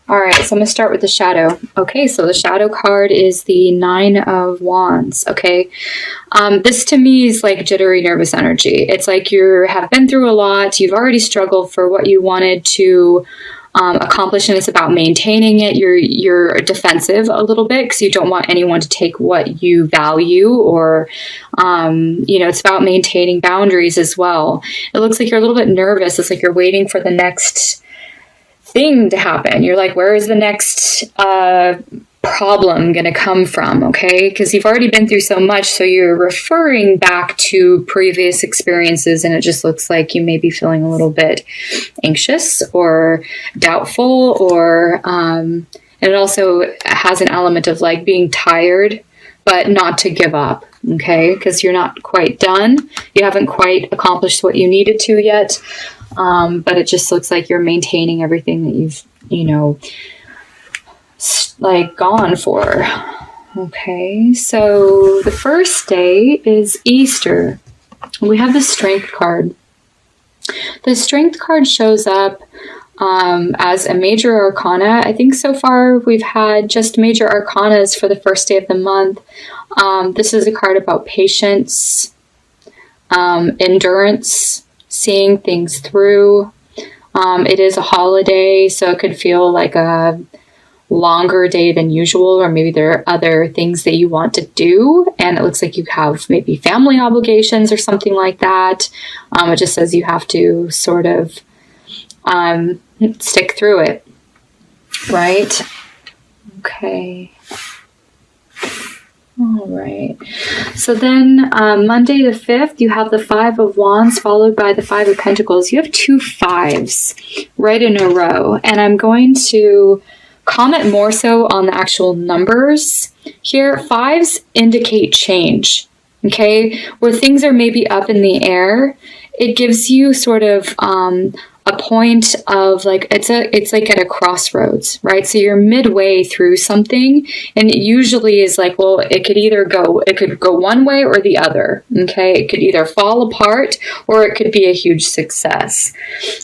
All right, so I'm going to start with the shadow. Okay, so the shadow card is the Nine of Wands. Okay, this to me is like jittery, nervous energy. It's like you have been through a lot. You've already struggled for what you wanted to accomplish, and it's about maintaining it. You're defensive a little bit because you don't want anyone to take what you value, or it's about maintaining boundaries as well. It looks like you're a little bit nervous. It's like you're waiting for the next thing to happen. You're like, where is the next problem going to come from? Okay, because you've already been through so much, so you're referring back to previous experiences, and it just looks like you may be feeling a little bit anxious or doubtful, or and it also has an element of like being tired but not to give up. Okay, because you're not quite done. You haven't quite accomplished what you needed to yet. But it just looks like you're maintaining everything that you've, gone for. Okay, so the first day is Easter. We have the Strength card. The Strength card shows up as a major arcana. I think so far we've had just major arcanas for the first day of the month. This is a card about patience, endurance, seeing things through. It is a holiday, so it could feel like a longer day than usual, or maybe there are other things that you want to do, and it looks like you have maybe family obligations or something like that. It just says you have to sort of stick through it, right? Okay. All right. So then Monday the 5th, you have the Five of Wands followed by the Five of Pentacles. You have two fives right in a row. And I'm going to comment more so on the actual numbers here. Fives indicate change, okay? Where things are maybe up in the air, it gives you sort of a point of like, it's like at a crossroads, right? So you're midway through something, and it usually is like, well, it could go one way or the other, okay? It could either fall apart or it could be a huge success.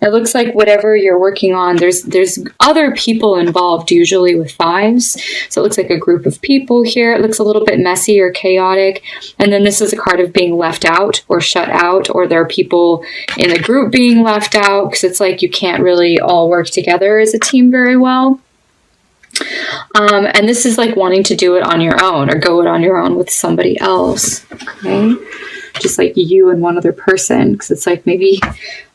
It looks like whatever you're working on, there's other people involved usually with fives. So it looks like a group of people here. It looks a little bit messy or chaotic. And then this is a card of being left out or shut out, or there are people in the group being left out, because it's like you can't really all work together as a team very well. And this is like wanting to do it on your own or go it on your own with somebody else. Okay. Just like you and one other person. Because it's like maybe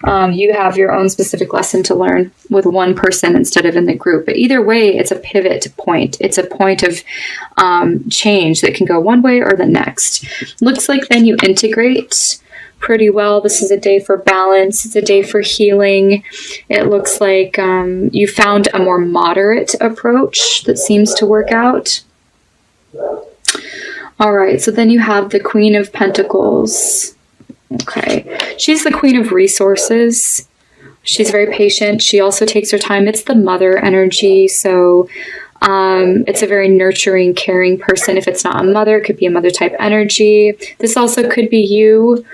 you have your own specific lesson to learn with one person instead of in the group. But either way, it's a pivot point. It's a point of change that can go one way or the next. Looks like then you integrate pretty well. This is a day for balance. It's a day for healing. It looks like you found a more moderate approach that seems to work out. All right, so then you have the Queen of Pentacles. Okay, she's the Queen of Resources. She's very patient. She also takes her time. It's the mother energy, so it's a very nurturing, caring person. If it's not a mother, it could be a mother type energy. This also could be you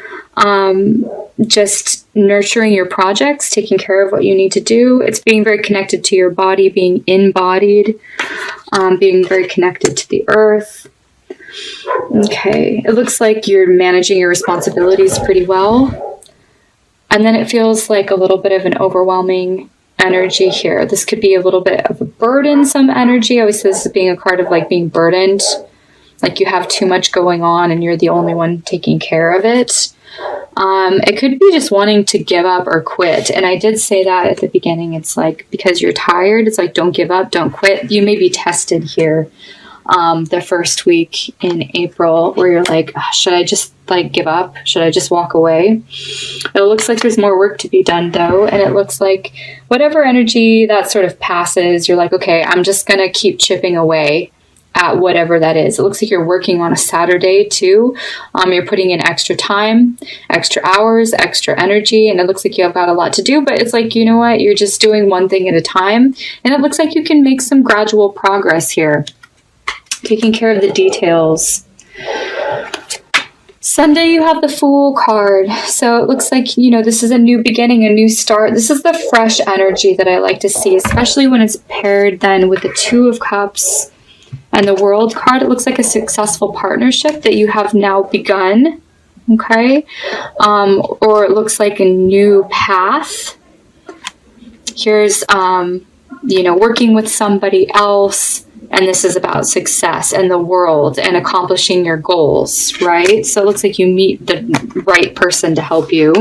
just nurturing your projects, taking care of what you need to do. It's being very connected to your body, being embodied, being very connected to the earth. Okay, it looks like you're managing your responsibilities pretty well. And then it feels like a little bit of an overwhelming energy here. This could be a little bit of a burdensome energy. I always say this is being a card of like being burdened, like you have too much going on and you're the only one taking care of it. It could be just wanting to give up or quit. And I did say that at the beginning. It's like, because you're tired, it's like, don't give up, don't quit. You may be tested here the first week in April, where you're like, should I just like give up? Should I just walk away? It looks like there's more work to be done though. And it looks like whatever energy that sort of passes, you're like, okay, I'm just going to keep chipping away at whatever that is. It looks like you're working on a Saturday too. You're putting in extra time, extra hours, extra energy, and it looks like you have got a lot to do, but it's like, you know what? You're just doing one thing at a time. And it looks like you can make some gradual progress here, taking care of the details. Sunday, you have the Fool card. So it looks like, this is a new beginning, a new start. This is the fresh energy that I like to see, especially when it's paired then with the Two of Cups and the World card. It looks like a successful partnership that you have now begun, okay? Or it looks like a new path. Here's, working with somebody else. And this is about success and the world and accomplishing your goals, right? So it looks like you meet the right person to help you.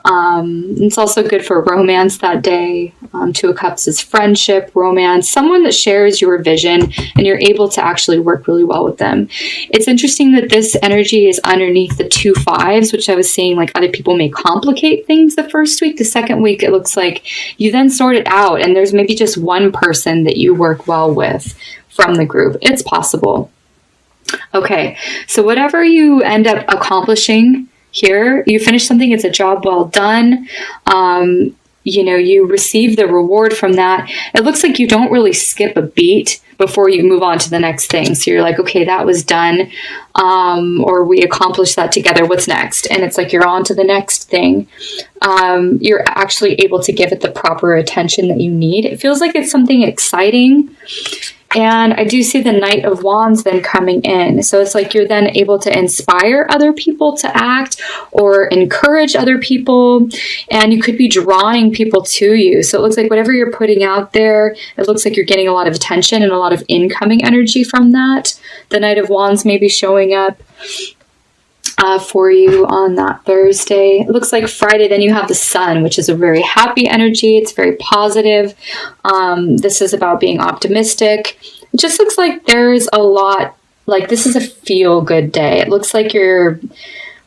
It's also good for romance that day. Two of Cups is friendship, romance, someone that shares your vision and you're able to actually work really well with them. It's interesting that this energy is underneath the 2 5s, which I was saying, like, other people may complicate things the first week. The second week, it looks like you then sort it out and there's maybe just one person that you work well with from the group. It's possible. Okay, so whatever you end up accomplishing here, you finish something, it's a job well done. You receive the reward from that. It looks like you don't really skip a beat before you move on to the next thing. So you're like, okay, that was done. Or we accomplished that together. What's next? And it's like you're on to the next thing. You're actually able to give it the proper attention that you need. It feels like it's something exciting. And I do see the Knight of Wands then coming in. So it's like you're then able to inspire other people to act or encourage other people. And you could be drawing people to you. So it looks like whatever you're putting out there, it looks like you're getting a lot of attention and a lot of incoming energy from that. The Knight of Wands may be showing up for you on that Thursday. It looks like Friday, then you have the Sun, which is a very happy energy. It's very positive. This is about being optimistic. It just looks like there's a lot, like this is a feel-good day. It looks like you're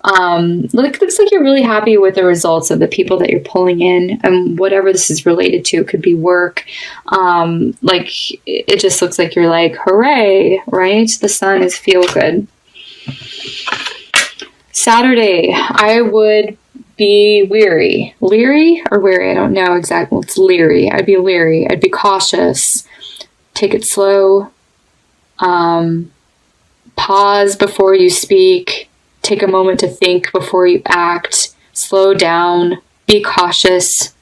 looks like you're really happy with the results of the people that you're pulling in, and whatever this is related to. It could be work. Like it just looks like you're like, hooray, right? The Sun is feel-good. Saturday, I would be leery, I don't know exactly. It's leery. I'd be leery. I'd be cautious. Take it slow. Pause before you speak. Take a moment to think before you act. Slow down. Be cautious.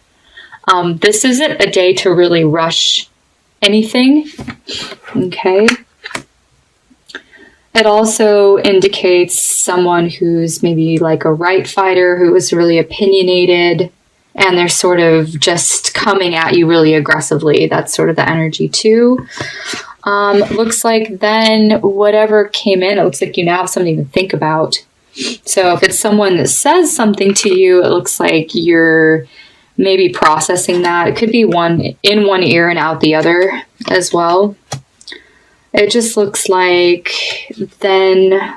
This isn't a day to really rush anything. Okay. It also indicates someone who's maybe like a right fighter who is really opinionated and they're sort of just coming at you really aggressively. That's sort of the energy too. Looks like then whatever came in, it looks like you now have something to think about. So if it's someone that says something to you, it looks like you're maybe processing that. It could be one in one ear and out the other as well. It just looks like then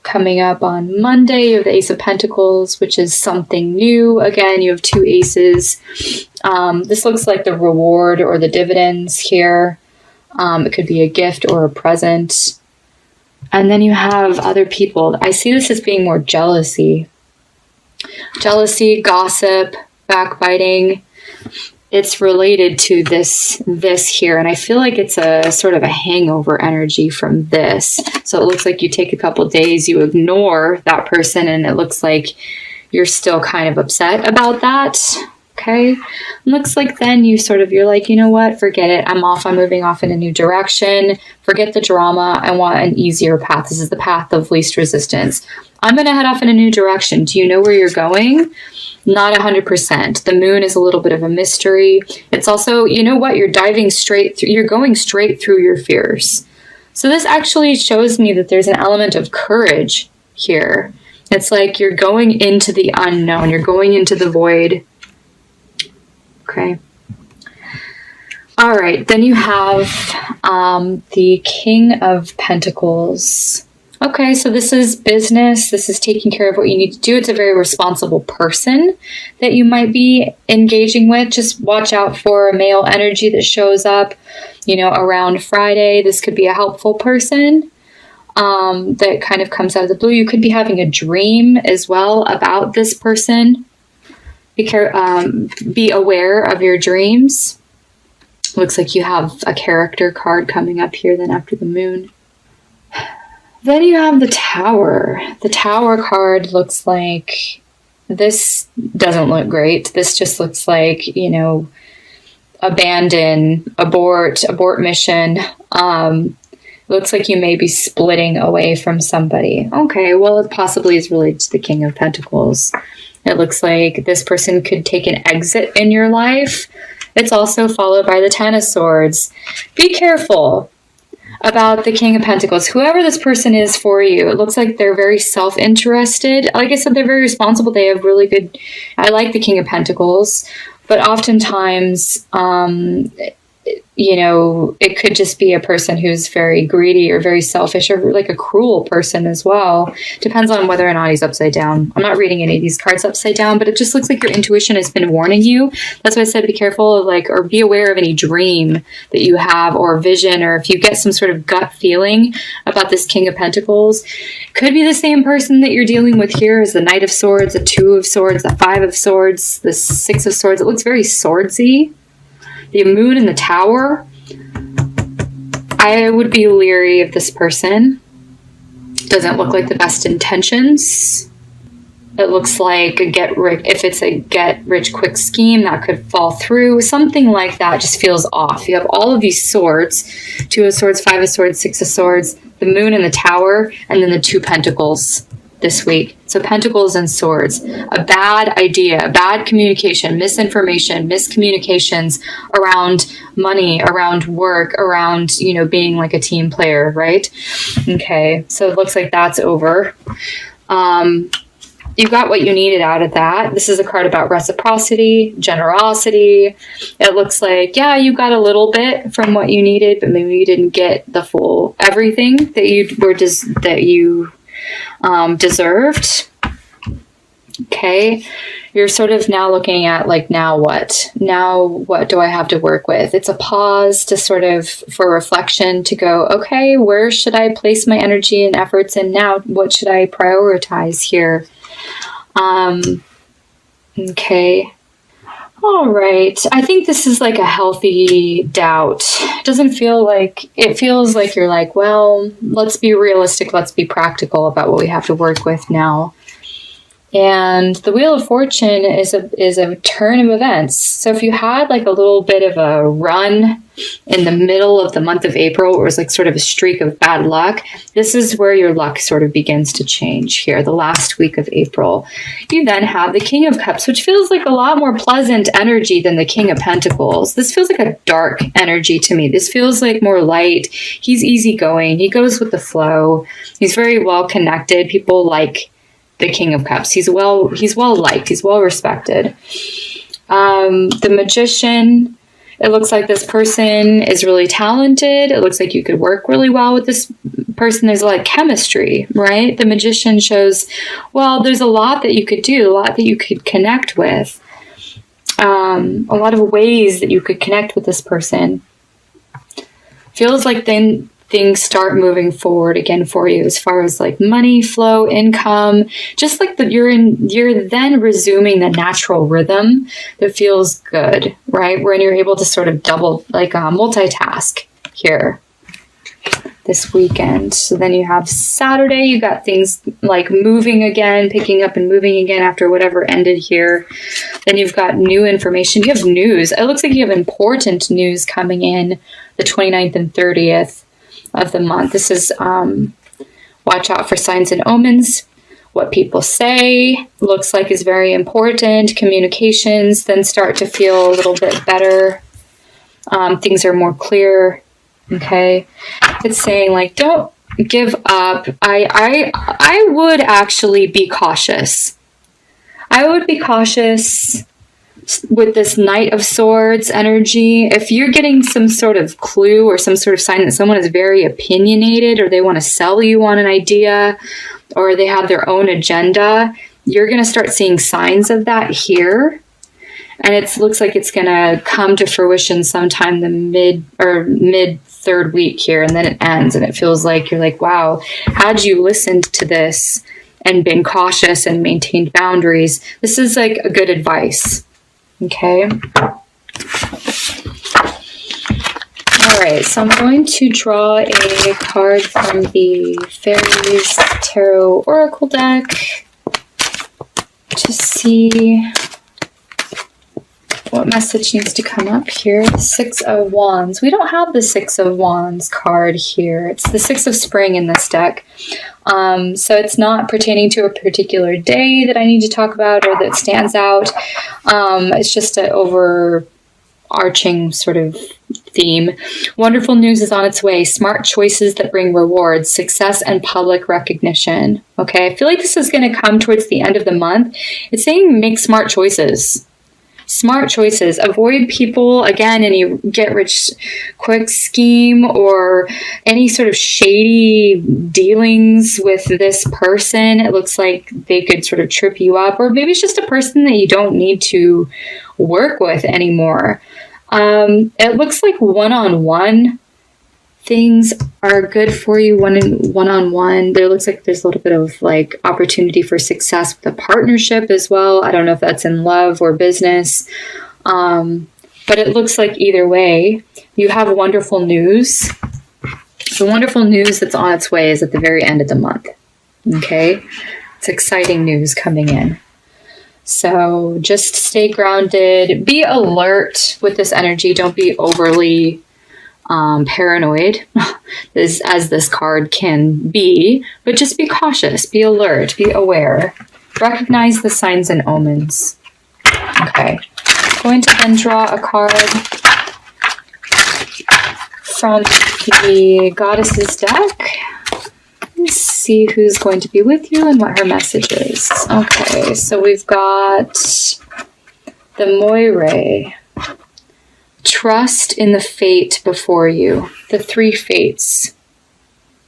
coming up on Monday, you have the Ace of Pentacles, which is something new. Again, you have 2 aces. This looks like the reward or the dividends here. It could be a gift or a present. And then you have other people. I see this as being more jealousy. Jealousy, gossip, backbiting. It's related to this here, and I feel like it's a sort of a hangover energy from this. So it looks like you take a couple days, you ignore that person, and it looks like you're still kind of upset about that. Okay. Looks like then you're like, you know what? Forget it. I'm moving off in a new direction. Forget the drama. I want an easier path. This is the path of least resistance. I'm going to head off in a new direction. Do you know where you're going? Not 100%. The moon is a little bit of a mystery. It's also, you know what? You're diving straight through, you're going straight through your fears. So this actually shows me that there's an element of courage here. It's like you're going into the unknown. You're going into the void. Okay. All right. Then you have the King of Pentacles. Okay, so this is business. This is taking care of what you need to do. It's a very responsible person that you might be engaging with. Just watch out for a male energy that shows up, around Friday. This could be a helpful person that kind of comes out of the blue. You could be having a dream as well about this person. Be aware of your dreams. Looks like you have a character card coming up here then after the moon. Then you have the Tower. The Tower card looks like, this doesn't look great. This just looks like, abandon, abort mission. Looks like you may be splitting away from somebody. Okay, well, it possibly is related to the King of Pentacles. It looks like this person could take an exit in your life. It's also followed by the Ten of Swords. Be careful about the King of Pentacles. Whoever this person is for you, it looks like they're very self-interested. Like I said, they're very responsible. They have really good... I like the King of Pentacles, but oftentimes, it could just be a person who's very greedy or very selfish or like a cruel person as well. Depends on whether or not he's upside down. I'm not reading any of these cards upside down, but it just looks like your intuition has been warning you. That's why I said be careful of or be aware of any dream that you have or vision, or if you get some sort of gut feeling about this King of Pentacles. Could be the same person that you're dealing with here as the Knight of Swords, the Two of Swords, the Five of Swords, the Six of Swords. It looks very swordsy. The Moon and the Tower. I would be leery of this person. Doesn't look like the best intentions. It looks like if it's a get rich quick scheme, that could fall through. Something like that just feels off. You have all of these swords, Two of Swords, Five of Swords, Six of Swords, the Moon and the Tower, and then the Two Pentacles this week. So Pentacles and Swords. A bad idea, bad communication, misinformation, miscommunications around money, around work, around, being like a team player, right? Okay, so it looks like that's over. You got what you needed out of that. This is a card about reciprocity, generosity. It looks like, yeah, you got a little bit from what you needed, but maybe you didn't get the full everything that you deserved. Okay, you're sort of now looking at now what do I have to work with? It's a pause to for reflection, to go, okay, where should I place my energy and efforts, and now what should I prioritize here? Okay. All right. I think this is a healthy doubt. It feels like you're well, let's be realistic. Let's be practical about what we have to work with now. And the Wheel of Fortune is a turn of events. So if you had a little bit of a run in the middle of the month of April, where it was sort of a streak of bad luck, this is where your luck sort of begins to change here, the last week of April. You then have the King of Cups, which feels like a lot more pleasant energy than the King of Pentacles. This feels like a dark energy to me. This feels like more light. He's easygoing. He goes with the flow. He's very well connected. People like the King of Cups. He's well liked. He's well respected. The Magician. It looks like this person is really talented. It looks like you could work really well with this person. There's chemistry, right? The Magician shows, there's a lot that you could do, a lot that you could connect with. A lot of ways that you could connect with this person. Feels like then things start moving forward again for you as far as money flow, income, just that you're then resuming the natural rhythm that feels good, right? When you're able to sort of double, multitask here this weekend. So then you have Saturday, you got things moving again, picking up and moving again after whatever ended here. Then you've got new information. You have news. It looks like you have important news coming in the 29th and 30th of the month. This is watch out for signs and omens. What people say looks like is very important. Communications then start to feel a little bit better. Things are more clear. Okay, it's saying don't give up. I would actually be cautious. I would be cautious with this Knight of Swords energy. If you're getting some sort of clue or some sort of sign that someone is very opinionated, or they want to sell you on an idea, or they have their own agenda, you're going to start seeing signs of that here. And it looks like it's going to come to fruition sometime the mid third week here, and then it ends, and it feels like you're wow, had you listened to this and been cautious and maintained boundaries, this is a good advice. Okay. All right, so I'm going to draw a card from the Fairies Tarot Oracle deck to see what message needs to come up here. The Six of Wands. We don't have the Six of Wands card here. It's the Six of Spring in this deck. So it's not pertaining to a particular day that I need to talk about or that stands out. It's just an overarching sort of theme. Wonderful news is on its way. Smart choices that bring rewards, success, and public recognition. Okay, I feel like this is going to come towards the end of the month. It's saying make smart choices. Smart choices. Avoid people, again, any get-rich-quick scheme or any sort of shady dealings with this person. It looks like they could sort of trip you up, or maybe it's just a person that you don't need to work with anymore. It looks like one-on-one things are good for you. One-on-one. There looks like there's a little bit of like opportunity for success with a partnership as well. I don't know if that's in love or business. But it looks like either way, you have wonderful news. The wonderful news that's on its way is at the very end of the month. Okay? It's exciting news coming in. So just stay grounded. Be alert with this energy. Don't be overly paranoid, as this card can be, but just be cautious, be alert, be aware. Recognize the signs and omens. Okay. I'm going to then draw a card from the Goddesses deck. Let's see who's going to be with you and what her message is. Okay, so we've got the Moire. Trust in the fate before you. The three fates.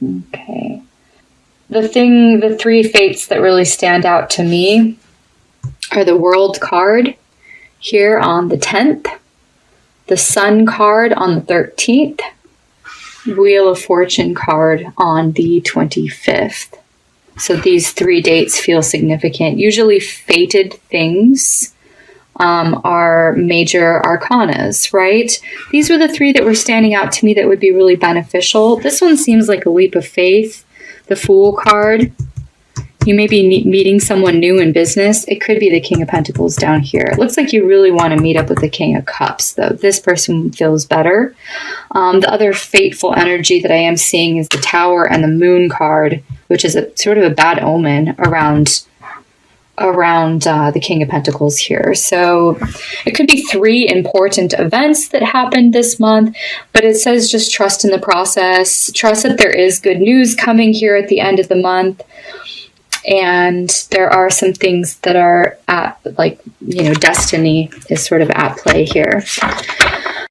Okay. The three fates that really stand out to me are the World card here on the 10th, the Sun card on the 13th, Wheel of Fortune card on the 25th. So these 3 dates feel significant. Usually fated things are major arcanas, right? These were the 3 that were standing out to me that would be really beneficial. This one seems like a leap of faith. The Fool card. You may be meeting someone new in business. It could be the King of Pentacles down here. It looks like you really want to meet up with the King of Cups, though. This person feels better. The other fateful energy that I am seeing is the Tower and the Moon card, which is a sort of a bad omen around the King of Pentacles here. So it could be 3 important events that happened this month, but it says just trust in the process. Trust that there is good news coming here at the end of the month. And there are some things that are at, like, destiny is sort of at play here.